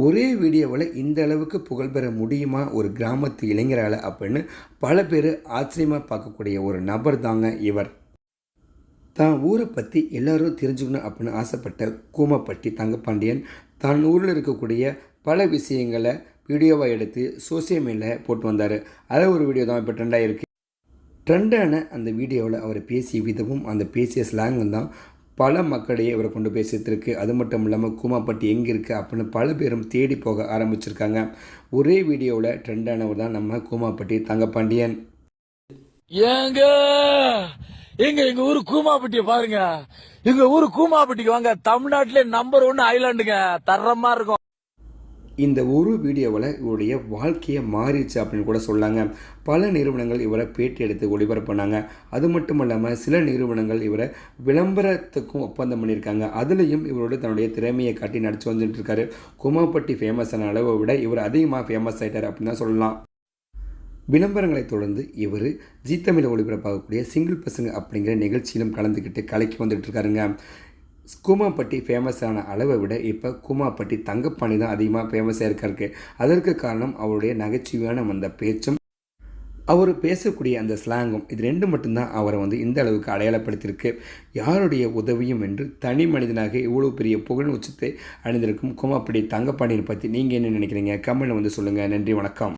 ஒரே வீடியோவில் இந்த அளவுக்கு புகழ் பெற முடியுமா ஒரு கிராமத்து இளைஞரால் அப்படின்னு பல பேர் ஆச்சரியமாக பார்க்கக்கூடிய ஒரு நபர் தாங்க இவர். தான் ஊரை பற்றி எல்லாரும் தெரிஞ்சுக்கணும் அப்படின்னு ஆசைப்பட்ட கூமப்பட்டி தங்கப்பாண்டியன் தான் ஊரில் இருக்கக்கூடிய பல விஷயங்களை வீடியோவாக எடுத்து சோசியல் மீடியாவில் போட்டு வந்தார். அதில் ஒரு வீடியோ தான் இப்போ ட்ரெண்டாக இருக்குது. ட்ரெண்டான அந்த வீடியோவில் அவர் பேசிய விதமும் அந்த பேசிய ஸ்லாங்கும் தான் பல மக்களையே இவரை கொண்டு போய் சேர்த்துருக்கு. அது மட்டும் இல்லாமல் கூமாப்பட்டி எங்கே இருக்குது அப்படின்னு பல பேரும் தேடி போக ஆரம்பிச்சிருக்காங்க. ஒரே வீடியோவில் ட்ரெண்டானவர் தான் நம்ம கூமாப்பட்டி தங்கப்பாண்டியன். ஏங்க எங்க ஊரு கூமாப்பட்டிய பாருங்க. எங்க ஊரு கூமாப்பட்டிக்கு வாங்க. தமிழ்நாட்டிலே நம்பர் 1 ஐலாண்டுங்க. தரமா இருக்கும். இந்த ஒரு வீடியோவில் இவருடைய வாழ்க்கையை மாறிடுச்சு அப்படின்னு கூட சொல்லாங்க. பல நிறுவனங்கள் இவரை பேட்டி எடுத்து ஒளிபரப்புனாங்க. அது மட்டும் இல்லாமல் சில நிறுவனங்கள் இவரை விளம்பரத்துக்கும் ஒப்பந்தம் பண்ணியிருக்காங்க. அதுலேயும் இவரோட தன்னுடைய திறமையை காட்டி நடிச்சு வந்துட்டு இருக்காரு. கூமாப்பட்டி ஃபேமஸான அளவை விட இவர் அதிகமாக ஃபேமஸ் ஆகிட்டார் அப்படின்னு தான் சொல்லலாம். விளம்பரங்களை தொடர்ந்து இவர் ஜீ தமிழ் ஒளிபரப்பாகக்கூடிய சிங்கிள் பசங்க அப்படிங்கிற நிகழ்ச்சியிலும் கலந்துக்கிட்டு கலைக்கு வந்துட்டு இருக்காருங்க. கூமாப்பட்டி ஃபேமஸான அளவை விட இப்போ கூமாப்பட்டி தங்கப்பாண்டி தான் அதிகமாக ஃபேமஸாக இருக்காருக்கு. அதற்கு காரணம் அவருடைய நகைச்சுவையான அந்த பேச்சும் அவர் பேசக்கூடிய அந்த ஸ்லாங்கும். இது ரெண்டு மட்டும்தான் அவரை இந்த அளவுக்கு அடையாளப்படுத்தியிருக்கு. யாருடைய உதவியும் என்று தனி மனிதனாக இவ்வளோ பெரிய புகழ் உச்சத்தை அணிந்திருக்கும் கூமாப்பட்டி தங்கப்பாண்டியனை பற்றி நீங்கள் என்ன நினைக்கிறீங்க? கமெண்ட் சொல்லுங்கள். நன்றி, வணக்கம்.